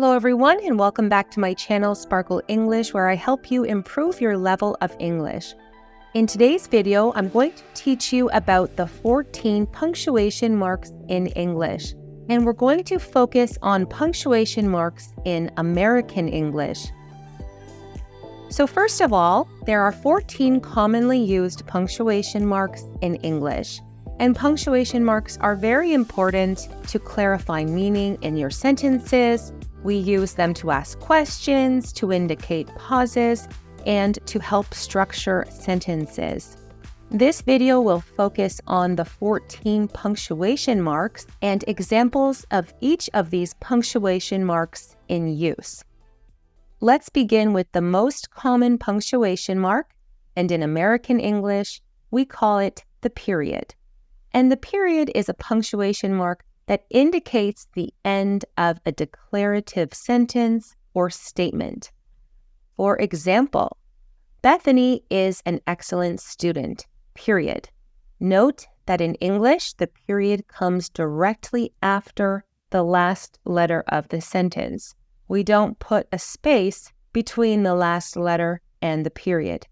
Hello everyone, and welcome back to my channel Sparkle English, where I help you improve your level of English. In today's video, I'm going to teach you about the 14 punctuation marks in English, and we're going to focus on punctuation marks in American English. So first of all, there are 14 commonly used punctuation marks in English. And punctuation marks are very important to clarify meaning in your sentences. We use them to ask questions, to indicate pauses, and to help structure sentences. This video will focus on the 14 punctuation marks and examples of each of these punctuation marks in use. Let's begin with the most common punctuation mark, and in American English, we call it the period. And the period is a punctuation mark that indicates the end of a declarative sentence or statement. For example, Bethany is an excellent student, period. Note that in English, the period comes directly after the last letter of the sentence. We don't put a space between the last letter and the period.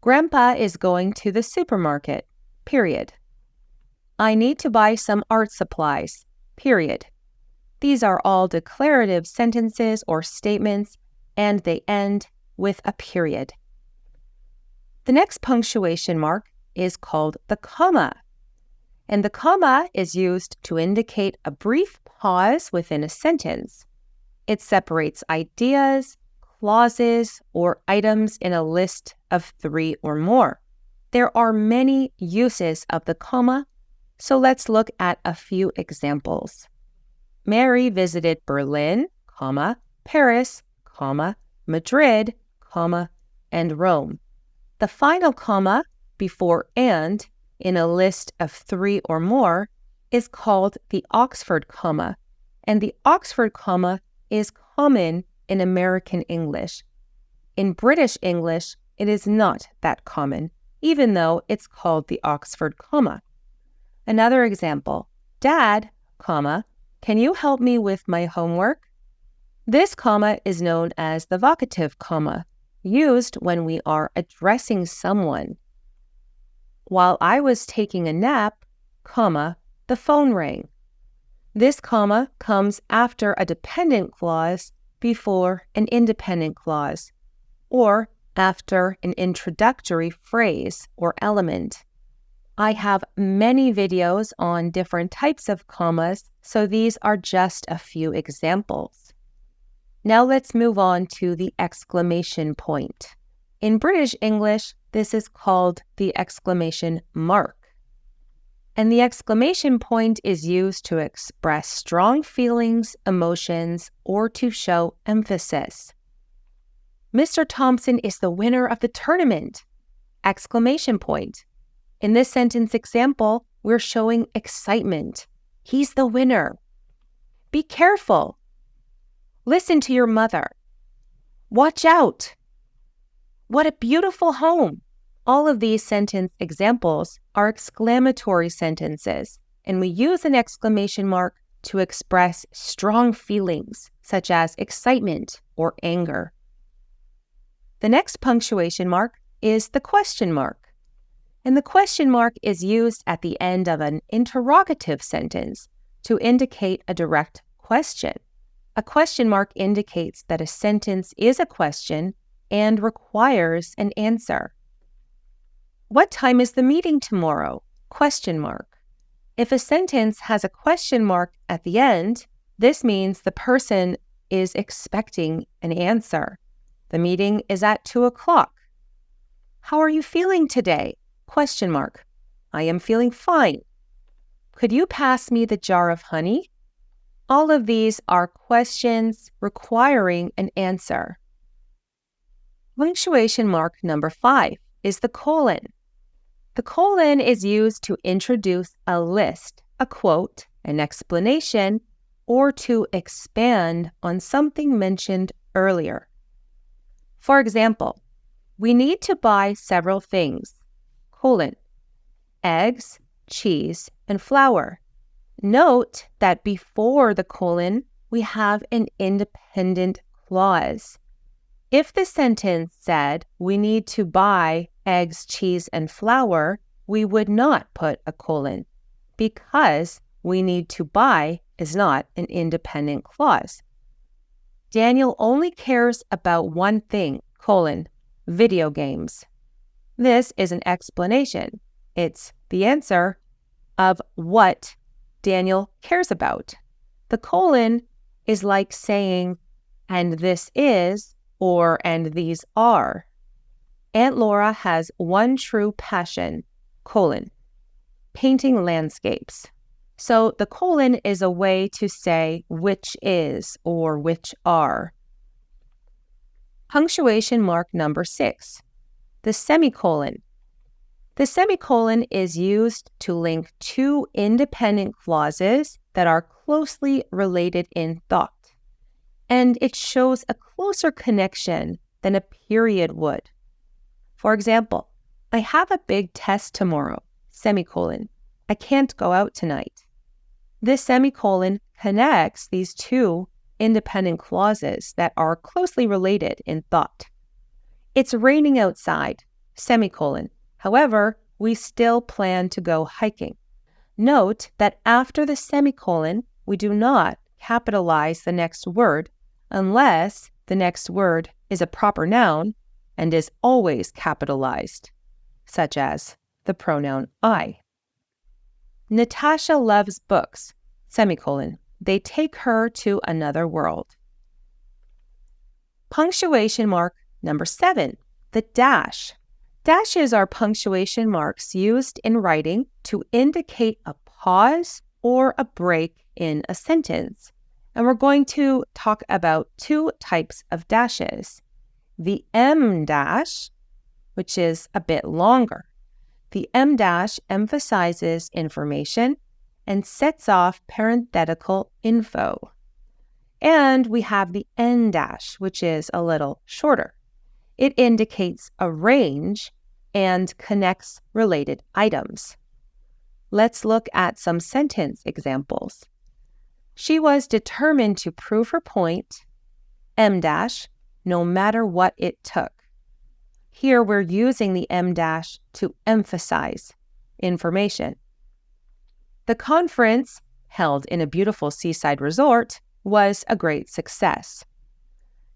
Grandpa is going to the supermarket, period. I need to buy some art supplies, period. These are all declarative sentences or statements, and they end with a period. The next punctuation mark is called the comma, and the comma is used to indicate a brief pause within a sentence. It separates ideas, clauses, or items in a list of 3 or more. There are many uses of the comma, so let's look at a few examples. Mary visited Berlin, Paris, Madrid, and Rome. The final comma before and in a list of 3 or more is called the Oxford comma, and the Oxford comma is common in American English. In British English, it is not that common, even though it's called the Oxford comma. Another example, Dad, can you help me with my homework? This comma is known as the vocative comma, used when we are addressing someone. While I was taking a nap, the phone rang. This comma comes after a dependent clause before an independent clause, or after an introductory phrase or element. I have many videos on different types of commas, so these are just a few examples. Now let's move on to the exclamation point. In British English, this is called the exclamation mark. And the exclamation point is used to express strong feelings, emotions, or to show emphasis. Mr. Thompson is the winner of the tournament! Exclamation point. In this sentence example, we're showing excitement. He's the winner. Be careful. Listen to your mother. Watch out. What a beautiful home. All of these sentence examples are exclamatory sentences, and we use an exclamation mark to express strong feelings, such as excitement or anger. The next punctuation mark is the question mark. And the question mark is used at the end of an interrogative sentence to indicate a direct question. A question mark indicates that a sentence is a question and requires an answer. What time is the meeting tomorrow? Question mark. If a sentence has a question mark at the end, this means the person is expecting an answer. The meeting is at 2 o'clock. How are you feeling today? Question mark. I am feeling fine. Could you pass me the jar of honey? All of these are questions requiring an answer. Punctuation mark number 5 is the colon. The colon is used to introduce a list, a quote, an explanation, or to expand on something mentioned earlier. For example, we need to buy several things. Eggs, cheese, and flour. Note that before the colon, we have an independent clause. If the sentence said, we need to buy eggs, cheese, and flour, we would not put a colon because we need to buy is not an independent clause. Daniel only cares about one thing, video games. This is an explanation. It's the answer of what Daniel cares about. The colon is like saying, and this is, or and these are. Aunt Laura has one true passion, painting landscapes. So the colon is a way to say which is or which are. Punctuation mark number 6, the semicolon. The semicolon is used to link two independent clauses that are closely related in thought, and it shows a closer connection than a period would. For example, I have a big test tomorrow, semicolon. I can't go out tonight. This semicolon connects these two independent clauses that are closely related in thought. It's raining outside, semicolon. However, we still plan to go hiking. Note that after the semicolon, we do not capitalize the next word unless the next word is a proper noun and is always capitalized, such as the pronoun I. Natasha loves books, semicolon. They take her to another world. Punctuation mark number 7, the dash. Dashes are punctuation marks used in writing to indicate a pause or a break in a sentence. And we're going to talk about two types of dashes. The M dash, which is a bit longer. The M dash emphasizes information and sets off parenthetical info. And we have the N dash, which is a little shorter. It indicates a range and connects related items. Let's look at some sentence examples. She was determined to prove her point, M dash, no matter what it took. Here we're using the M dash to emphasize information. The conference, held in a beautiful seaside resort, was a great success.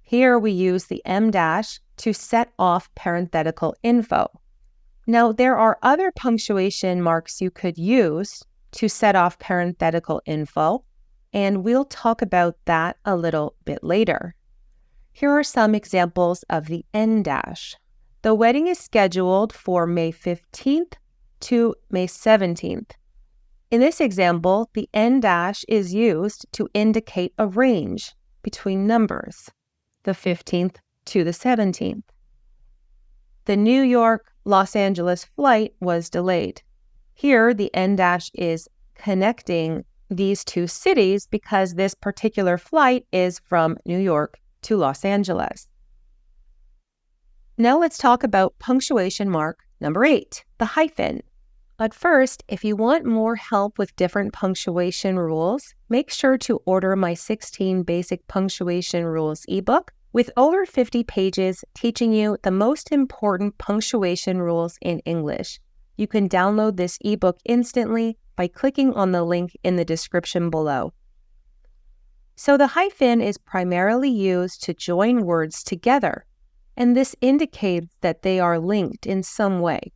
Here we use the M dash to set off parenthetical info. Now, there are other punctuation marks you could use to set off parenthetical info, and we'll talk about that a little bit later. Here are some examples of the N dash. The wedding is scheduled for May 15th to May 17th. In this example, the N dash is used to indicate a range between numbers, the 15th to the 17th. The New York-Los Angeles flight was delayed. Here, the N dash is connecting these two cities because this particular flight is from New York to Los Angeles. Now let's talk about punctuation mark number 8, the hyphen. But first, if you want more help with different punctuation rules, make sure to order my 16 Basic Punctuation Rules ebook with over 50 pages teaching you the most important punctuation rules in English. You can download this ebook instantly by clicking on the link in the description below. So the hyphen is primarily used to join words together, and this indicates that they are linked in some way.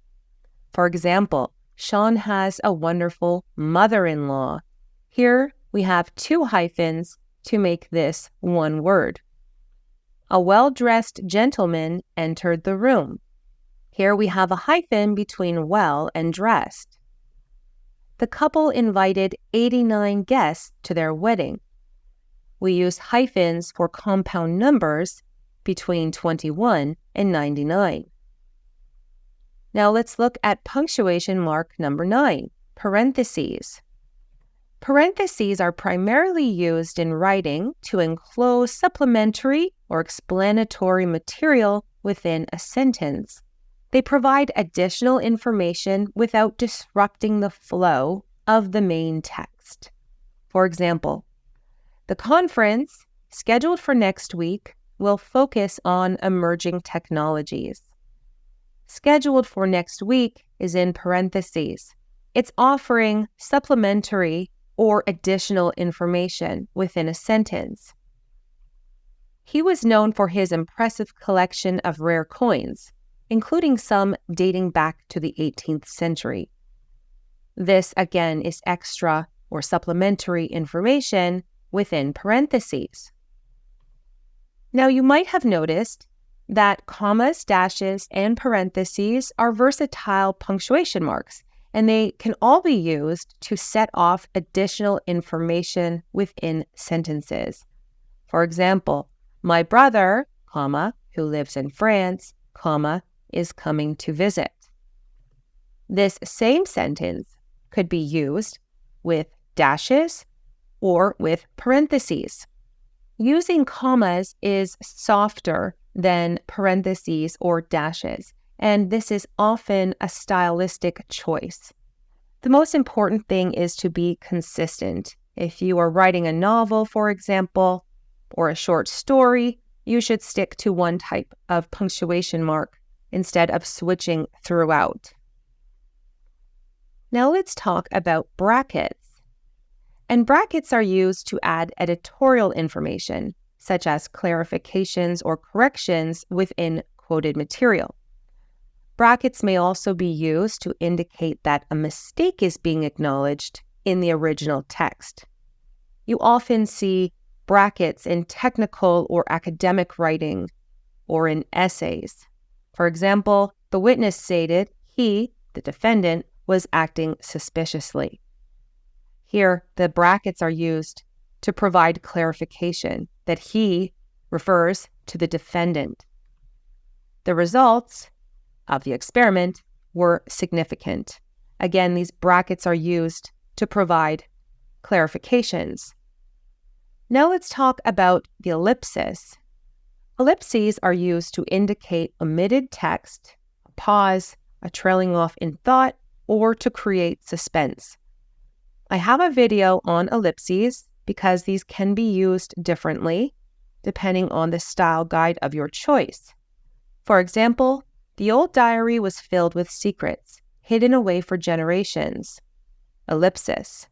For example, Sean has a wonderful mother-in-law. Here we have two hyphens to make this one word. A well-dressed gentleman entered the room. Here we have a hyphen between well and dressed. The couple invited 89 guests to their wedding. We use hyphens for compound numbers between 21 and 99. Now let's look at punctuation mark number 9, parentheses. Parentheses are primarily used in writing to enclose supplementary or explanatory material within a sentence. They provide additional information without disrupting the flow of the main text. For example, The conference, scheduled for next week, will focus on emerging technologies. Scheduled for next week is in parentheses. It's offering supplementary or additional information within a sentence. He was known for his impressive collection of rare coins, including some dating back to the 18th century. This, again, is extra or supplementary information within parentheses. Now, you might have noticed that commas, dashes, and parentheses are versatile punctuation marks, and they can all be used to set off additional information within sentences. For example, my brother, comma, who lives in France, comma, is coming to visit. This same sentence could be used with dashes or with parentheses. Using commas is softer than parentheses or dashes, and this is often a stylistic choice. The most important thing is to be consistent. If you are writing a novel, for example, or a short story, you should stick to one type of punctuation mark instead of switching throughout. Now let's talk about brackets. And brackets are used to add editorial information, such as clarifications or corrections within quoted material. Brackets may also be used to indicate that a mistake is being acknowledged in the original text. You often see brackets in technical or academic writing or in essays. For example, the witness stated he, the defendant, was acting suspiciously. Here, the brackets are used to provide clarification that he refers to the defendant. The results of the experiment were significant. Again, these brackets are used to provide clarifications. Now let's talk about the ellipses. Ellipses are used to indicate omitted text, a pause, a trailing off in thought, or to create suspense. I have a video on ellipses because these can be used differently depending on the style guide of your choice. For example, the old diary was filled with secrets, hidden away for generations. Ellipsis,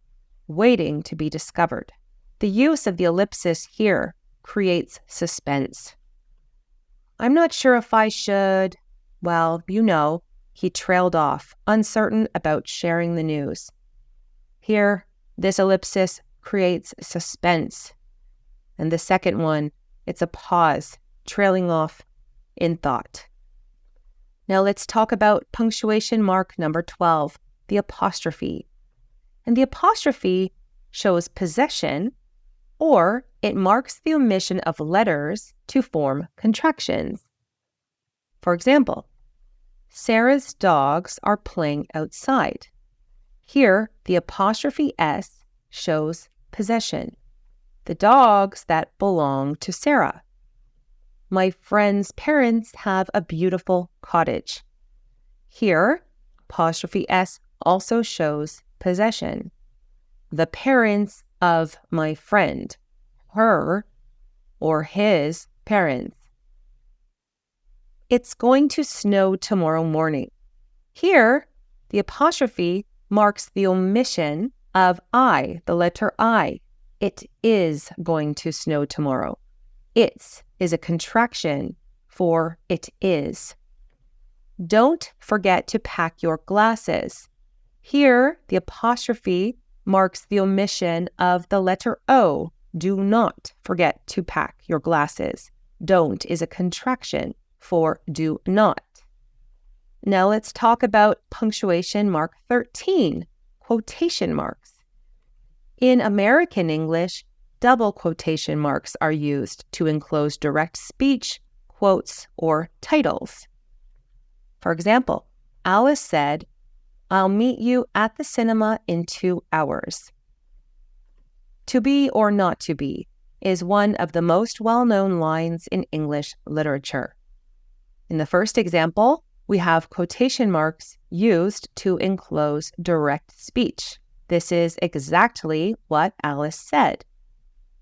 waiting to be discovered. The use of the ellipsis here creates suspense. I'm not sure if I should, well, he trailed off, uncertain about sharing the news. Here, this ellipsis creates suspense. And the second one, it's a pause, trailing off in thought. Now let's talk about punctuation mark number 12, the apostrophe. And the apostrophe shows possession, or it marks the omission of letters to form contractions. For example, Sarah's dogs are playing outside. Here, the apostrophe S shows possession. The dogs that belong to Sarah. My friend's parents have a beautiful cottage. Here, apostrophe S also shows possession. The parents of my friend, her or his parents. It's going to snow tomorrow morning. Here, the apostrophe marks the omission of I, the letter I. It is going to snow tomorrow. It's is a contraction for it is. Don't forget to pack your glasses. Here, the apostrophe marks the omission of the letter O. Do not forget to pack your glasses. Don't is a contraction for do not. Now let's talk about punctuation mark 13, quotation marks. In American English, double quotation marks are used to enclose direct speech, quotes, or titles. For example, Alice said, "I'll meet you at the cinema in 2 hours." To be or not to be is one of the most well-known lines in English literature. In the first example, we have quotation marks used to enclose direct speech. This is exactly what Alice said.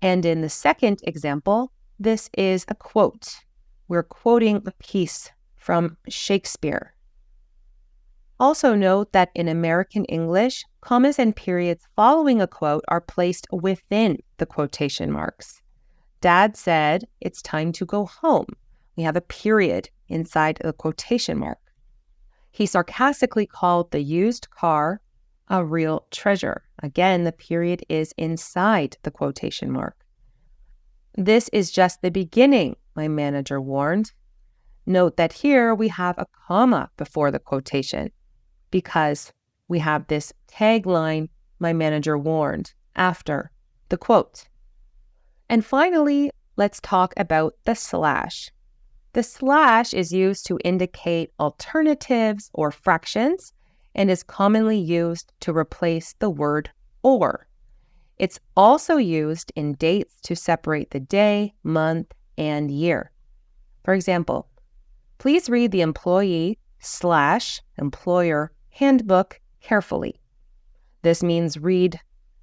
And in the second example, this is a quote. We're quoting a piece from Shakespeare. Also note that in American English, commas and periods following a quote are placed within the quotation marks. Dad said, "It's time to go home." We have a period inside the quotation mark. He sarcastically called the used car a real treasure. Again, the period is inside the quotation mark. "This is just the beginning," my manager warned. Note that here we have a comma before the quotation because we have this tagline, "My manager warned," after the quote. And finally, let's talk about the slash. The slash is used to indicate alternatives or fractions and is commonly used to replace the word or. It's also used in dates to separate the day, month, and year. For example, please read the employee/employer handbook carefully. This means read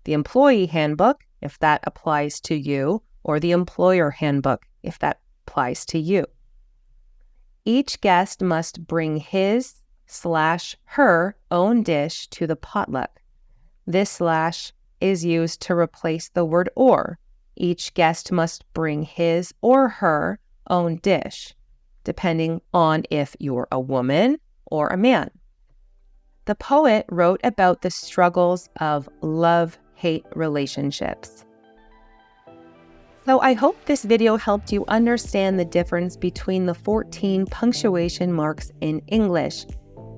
the employee handbook if that applies to you, or the employer handbook if that applies to you. Each guest must bring his/her own dish to the potluck. This slash is used to replace the word or. Each guest must bring his or her own dish, depending on if you're a woman or a man. The poet wrote about the struggles of love-hate relationships. So I hope this video helped you understand the difference between the 14 punctuation marks in English.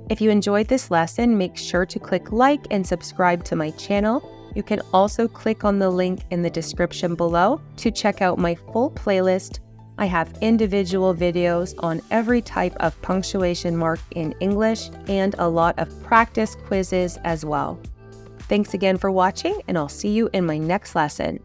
If you enjoyed this lesson, make sure to click like and subscribe to my channel. You can also click on the link in the description below to check out my full playlist. I have individual videos on every type of punctuation mark in English and a lot of practice quizzes as well. Thanks again for watching, and I'll see you in my next lesson.